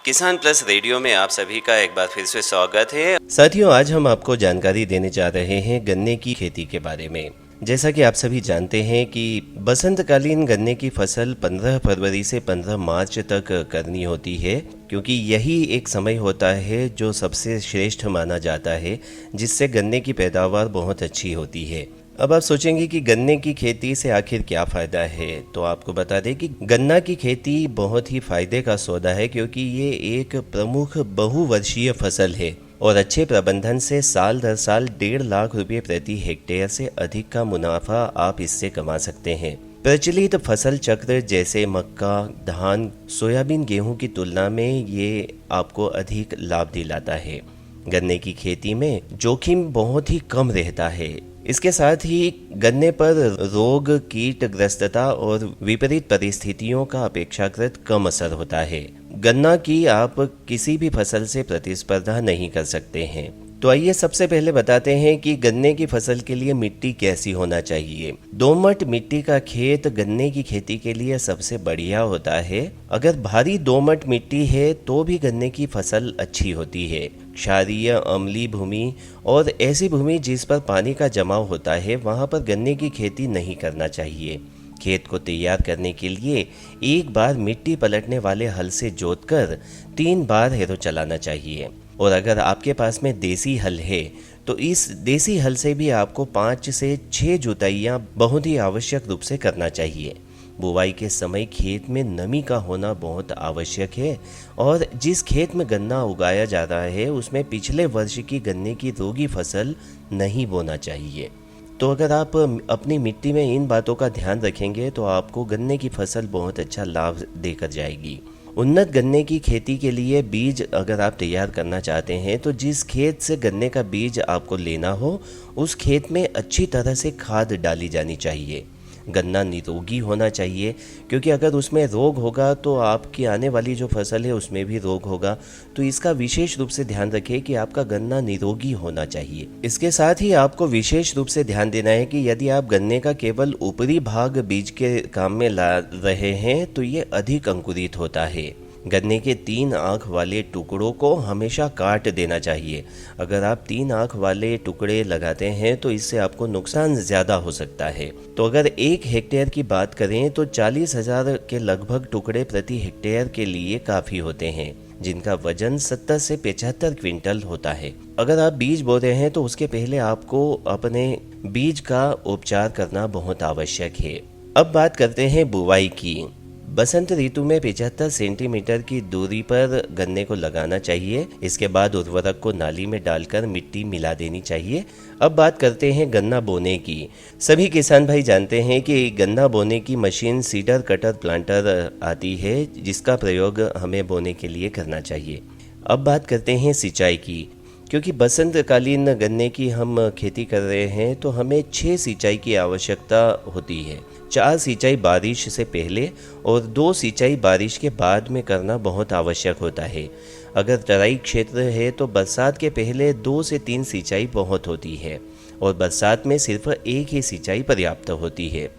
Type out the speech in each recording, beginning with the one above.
किसान plus radio में आप सभी का एक बार फिर से स्वागत है। साथियों, आज हम आपको जानकारी देने जा रहे हैं गन्ने की खेती के बारे में। जैसा कि आप सभी जानते हैं कि बसंतकालीन गन्ने की फसल 15 फरवरी से 15 मार्च तक करनी होती है, क्योंकि यही एक समय होता है जो सबसे श्रेष्ठ माना जाता है, जिससे गन्ने की पैदावार बहुत अच्छी होती है। अब आप सोचेंगे कि गन्ने की खेती से आखिर क्या फ़ायदा है, तो आपको बता दें कि गन्ना की खेती बहुत ही फायदे का सौदा है, क्योंकि ये एक प्रमुख बहुवर्षीय फसल है और अच्छे प्रबंधन से साल दर साल 1.5 लाख रुपए प्रति हेक्टेयर से अधिक का मुनाफा आप इससे कमा सकते हैं। प्रचलित फसल चक्र जैसे मक्का, धान, सोयाबीन, गेहूं की तुलना में ये आपको अधिक लाभ दिलाता है। गन्ने की खेती में जोखिम बहुत ही कम रहता है। इसके साथ ही गन्ने पर रोग, कीटग्रस्तता और विपरीत परिस्थितियों का अपेक्षाकृत कम असर होता है। गन्ना की आप किसी भी फसल से प्रतिस्पर्धा नहीं कर सकते हैं। तो आइए सबसे पहले बताते हैं कि गन्ने की फसल के लिए मिट्टी कैसी होना चाहिए। दोमट मिट्टी का खेत गन्ने की खेती के लिए सबसे बढ़िया होता है। अगर भारी दोमट मिट्टी है तो भी गन्ने की फसल अच्छी होती है। क्षारीय, अम्लीय भूमि और ऐसी भूमि जिस पर पानी का जमाव होता है, वहां पर गन्ने की खेती नहीं करना चाहिए। खेत को तैयार करने के लिए एक बार मिट्टी पलटने वाले हल से जोतकर 3 बार हैरो चलाना चाहिए। और अगर आपके पास में देसी हल है तो इस देसी हल से भी आपको 5 से 6 जुताइयां बहुत ही आवश्यक रूप से करना चाहिए। बुवाई के समय खेत में नमी का होना बहुत आवश्यक है और जिस खेत में गन्ना उगाया जा रहा है उसमें पिछले वर्ष की गन्ने की रोगी फसल नहीं बोना चाहिए। तो अगर आप अपनी मिट्टी में इन बातों का ध्यान रखेंगे तो आपको गन्ने की फसल बहुत अच्छा लाभ देकर जाएगी। उन्नत गन्ने की खेती के लिए बीज अगर आप तैयार करना चाहते हैं तो जिस खेत से गन्ने का बीज आपको लेना हो उस खेत में अच्छी तरह से खाद डाली जानी चाहिए। गन्ना निरोगी होना चाहिए, क्योंकि अगर उसमें रोग होगा तो आपकी आने वाली जो फसल है उसमें भी रोग होगा। तो इसका विशेष रूप से ध्यान रखें कि आपका गन्ना निरोगी होना चाहिए। इसके साथ ही आपको विशेष रूप से ध्यान देना है कि यदि आप गन्ने का केवल ऊपरी भाग बीज के काम में ला रहे हैं तो ये अधिक अंकुरित होता है। गन्ने के 3 आँख वाले टुकड़ों को हमेशा काट देना चाहिए। अगर आप 3 आँख वाले टुकड़े लगाते हैं तो इससे आपको नुकसान ज़्यादा हो सकता है। तो अगर 1 हेक्टेयर की बात करें तो 40,000 के लगभग टुकड़े प्रति हेक्टेयर के लिए काफ़ी होते हैं, जिनका वजन 70 से 75 क्विंटल होता है। अगर आप बीज बो रहे हैं तो उसके पहले आपको अपने बीज का उपचार करना बहुत आवश्यक है। अब बात करते हैं बुवाई की। बसंत ऋतु में 75 सेंटीमीटर की दूरी पर गन्ने को लगाना चाहिए। इसके बाद उर्वरक को नाली में डालकर मिट्टी मिला देनी चाहिए। अब बात करते हैं गन्ना बोने की। सभी किसान भाई जानते हैं कि गन्ना बोने की मशीन सीडर कटर प्लांटर आती है, जिसका प्रयोग हमें बोने के लिए करना चाहिए। अब बात करते हैं सिंचाई की। क्योंकि बसंतकालीन गन्ने की हम खेती कर रहे हैं तो हमें 6 सिंचाई की आवश्यकता होती है। 4 सिंचाई बारिश से पहले और 2 सिंचाई बारिश के बाद में करना बहुत आवश्यक होता है। अगर तराई क्षेत्र है तो बरसात के पहले 2 से 3 सिंचाई बहुत होती है और बरसात में सिर्फ 1 ही सिंचाई पर्याप्त होती है।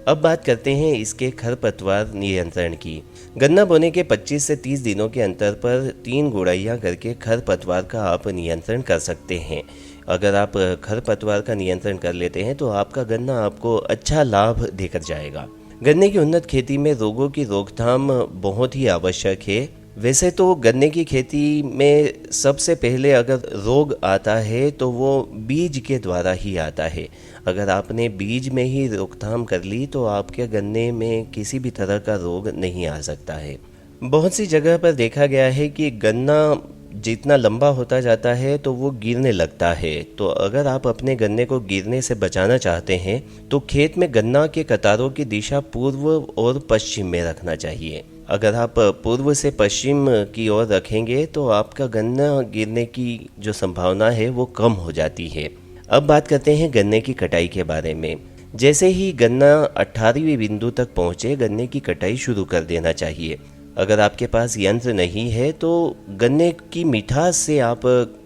अब बात करते हैं इसके खरपतवार नियंत्रण की। गन्ना बोने के 25 से 30 दिनों के अंतर पर 3 गुड़ाइयाँ करके खरपतवार का आप नियंत्रण कर सकते हैं। अगर आप खरपतवार का नियंत्रण कर लेते हैं तो आपका गन्ना आपको अच्छा लाभ देकर जाएगा। गन्ने की उन्नत खेती में रोगों की रोकथाम बहुत ही आवश्यक है। वैसे तो गन्ने की खेती में सबसे पहले अगर रोग आता है तो वो बीज के द्वारा ही आता है। अगर आपने बीज में ही रोकथाम कर ली तो आपके गन्ने में किसी भी तरह का रोग नहीं आ सकता है। बहुत सी जगह पर देखा गया है कि गन्ना जितना लंबा होता जाता है तो वो गिरने लगता है। तो अगर आप अपने गन्ने को गिरने से बचाना चाहते हैं तो खेत में गन्ना के कतारों की दिशा पूर्व और पश्चिम में रखना चाहिए। अगर आप पूर्व से पश्चिम की ओर रखेंगे तो आपका गन्ना गिरने की जो संभावना है वो कम हो जाती है। अब बात करते हैं गन्ने की कटाई के बारे में। जैसे ही गन्ना 18वीं बिंदु तक पहुँचे, गन्ने की कटाई शुरू कर देना चाहिए। अगर आपके पास यंत्र नहीं है तो गन्ने की मिठास से आप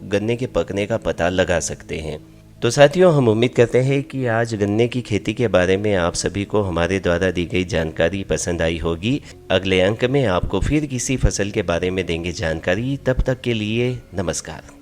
गन्ने के पकने का पता लगा सकते हैं। तो साथियों, हम उम्मीद करते हैं कि आज गन्ने की खेती के बारे में आप सभी को हमारे द्वारा दी गई जानकारी पसंद आई होगी। अगले अंक में आपको फिर किसी फसल के बारे में देंगे जानकारी। तब तक के लिए नमस्कार।